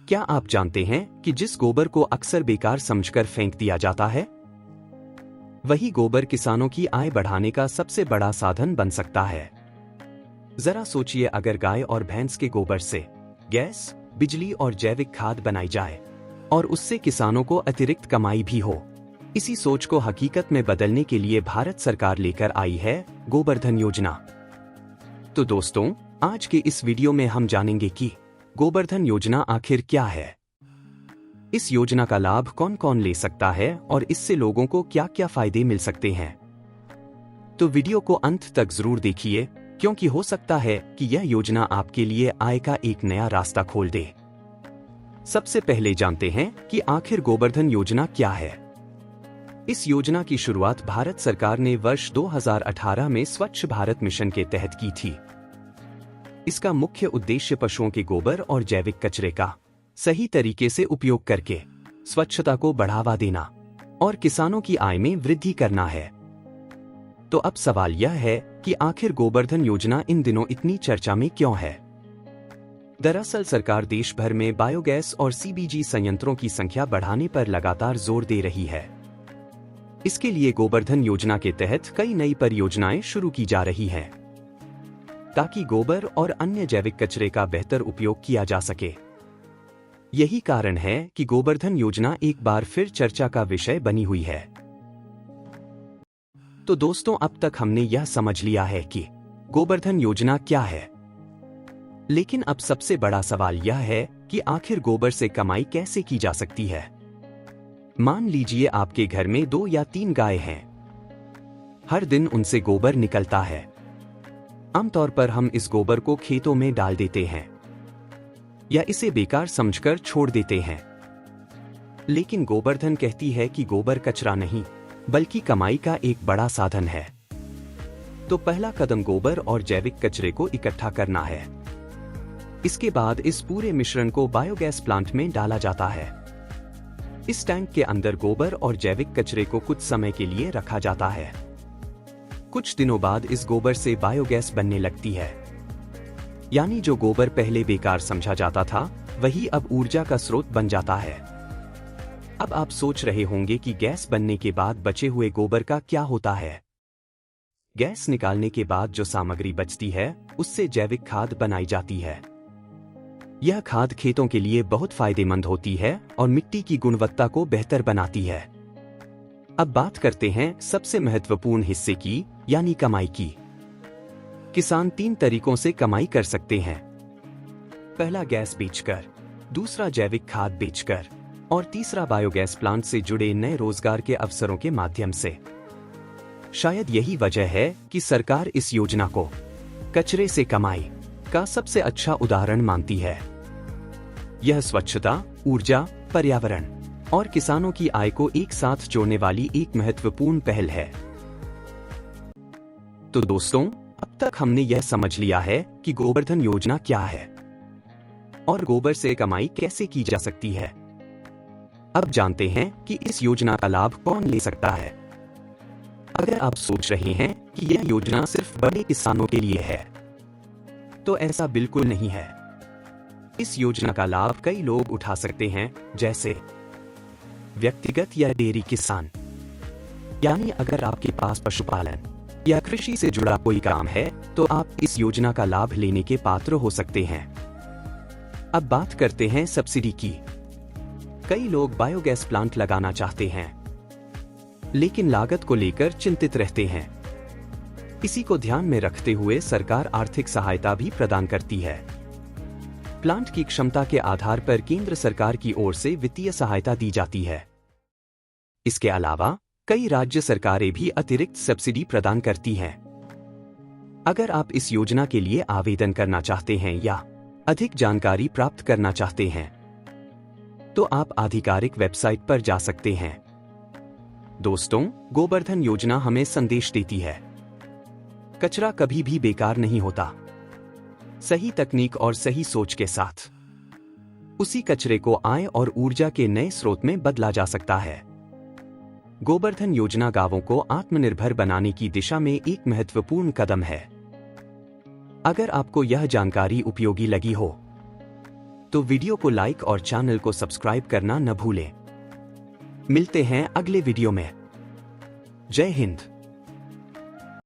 क्या आप जानते हैं कि जिस गोबर को अक्सर बेकार समझकर फेंक दिया जाता है, वही गोबर किसानों की आय बढ़ाने का सबसे बड़ा साधन बन सकता है। जरा सोचिए, अगर गाय और भैंस के गोबर से गैस, बिजली और जैविक खाद बनाई जाए और उससे किसानों को अतिरिक्त कमाई भी हो। इसी सोच को हकीकत में बदलने के लिए भारत सरकार लेकर आई है गोबर्धन योजना। तो दोस्तों, आज के इस वीडियो में हम जानेंगे कि गोबर्धन योजना आखिर क्या है, इस योजना का लाभ कौन कौन ले सकता है और इससे लोगों को क्या क्या फायदे मिल सकते हैं। तो वीडियो को अंत तक जरूर देखिए, क्योंकि हो सकता है कि यह योजना आपके लिए आय का एक नया रास्ता खोल दे। सबसे पहले जानते हैं कि आखिर गोबर्धन योजना क्या है। इस योजना की शुरुआत भारत सरकार ने वर्ष 2018 में स्वच्छ भारत मिशन के तहत की थी। इसका मुख्य उद्देश्य पशुओं के गोबर और जैविक कचरे का सही तरीके से उपयोग करके स्वच्छता को बढ़ावा देना और किसानों की आय में वृद्धि करना है। तो अब सवाल यह है कि आखिर गोबर्धन योजना इन दिनों इतनी चर्चा में क्यों है। दरअसल सरकार देश भर में बायोगैस और सीबीजी संयंत्रों की संख्या बढ़ाने पर लगातार जोर दे रही है। इसके लिए गोबर्धन योजना के तहत कई नई परियोजनाएं शुरू की जा रही हैं, ताकि गोबर और अन्य जैविक कचरे का बेहतर उपयोग किया जा सके। यही कारण है कि गोबर्धन योजना एक बार फिर चर्चा का विषय बनी हुई है। तो दोस्तों, अब तक हमने यह समझ लिया है कि गोबर्धन योजना क्या है, लेकिन अब सबसे बड़ा सवाल यह है कि आखिर गोबर से कमाई कैसे की जा सकती है। मान लीजिए आपके घर में 2 या 3 गाय हैं। हर दिन उनसे गोबर निकलता है। आमतौर पर हम इस गोबर को खेतों में डाल देते हैं या इसे बेकार समझकर छोड़ देते हैं। लेकिन गोबर्धन कहती है कि गोबर कचरा नहीं, बल्कि कमाई का एक बड़ा साधन है। तो पहला कदम गोबर और जैविक कचरे को इकट्ठा करना है। इसके बाद इस पूरे मिश्रण को बायोगैस प्लांट में डाला जाता है। इस टैंक के अंदर गोबर और जैविक कचरे को कुछ समय के लिए रखा जाता है। कुछ दिनों बाद इस गोबर से बायोगैस बनने लगती है, यानी जो गोबर पहले बेकार समझा जाता था, वही अब ऊर्जा का स्रोत बन जाता है। अब आप सोच रहे होंगे कि गैस बनने के बाद बचे हुए गोबर का क्या होता है। गैस निकालने के बाद जो सामग्री बचती है, उससे जैविक खाद बनाई जाती है। यह खाद खेतों के लिए बहुत फायदेमंद होती है और मिट्टी की गुणवत्ता को बेहतर बनाती है। अब बात करते हैं सबसे महत्वपूर्ण हिस्से की, यानी कमाई की। किसान 3 तरीकों से कमाई कर सकते हैं। पहला गैस बेचकर, दूसरा जैविक खाद बेचकर और तीसरा बायोगैस प्लांट से जुड़े नए रोजगार के अवसरों के माध्यम से। शायद यही वजह है कि सरकार इस योजना को कचरे से कमाई का सबसे अच्छा उदाहरण मानती है। यह स्वच्छता, ऊर्जा, पर्यावरण और किसानों की आय को एक साथ जोड़ने वाली एक महत्वपूर्ण पहल है। तो दोस्तों, अब तक हमने यह समझ लिया है कि गोबर्धन योजना क्या है और गोबर से कमाई कैसे की जा सकती है। अब जानते हैं कि इस योजना का लाभ कौन ले सकता है। अगर आप सोच रहे हैं कि यह योजना सिर्फ बड़े किसानों के लिए है, तो ऐसा बिल्कुल नहीं है। इस योजना का लाभ कई लोग उठा सकते हैं, जैसे व्यक्तिगत या डेयरी किसान, यानी अगर आपके पास पशुपालन या कृषि से जुड़ा कोई काम है, तो आप इस योजना का लाभ लेने के पात्र हो सकते हैं। अब बात करते हैं सब्सिडी की। कई लोग बायोगैस प्लांट लगाना चाहते हैं, लेकिन लागत को लेकर चिंतित रहते हैं। इसी को ध्यान में रखते हुए सरकार आर्थिक सहायता भी प्रदान करती है। प्लांट की क्षमता के आधार पर केंद्र सरकार की ओर से वित्तीय सहायता दी जाती है। इसके अलावा कई राज्य सरकारें भी अतिरिक्त सब्सिडी प्रदान करती हैं। अगर आप इस योजना के लिए आवेदन करना चाहते हैं या अधिक जानकारी प्राप्त करना चाहते हैं, तो आप आधिकारिक वेबसाइट पर जा सकते हैं। दोस्तों, गोबर्धन योजना हमें संदेश देती है, कचरा कभी भी बेकार नहीं होता। सही तकनीक और सही सोच के साथ उसी कचरे को आय और ऊर्जा के नए स्रोत में बदला जा सकता है। गोबर्धन योजना गांवों को आत्मनिर्भर बनाने की दिशा में एक महत्वपूर्ण कदम है। अगर आपको यह जानकारी उपयोगी लगी हो, तो वीडियो को लाइक और चैनल को सब्सक्राइब करना न भूलें। मिलते हैं अगले वीडियो में। जय हिंद।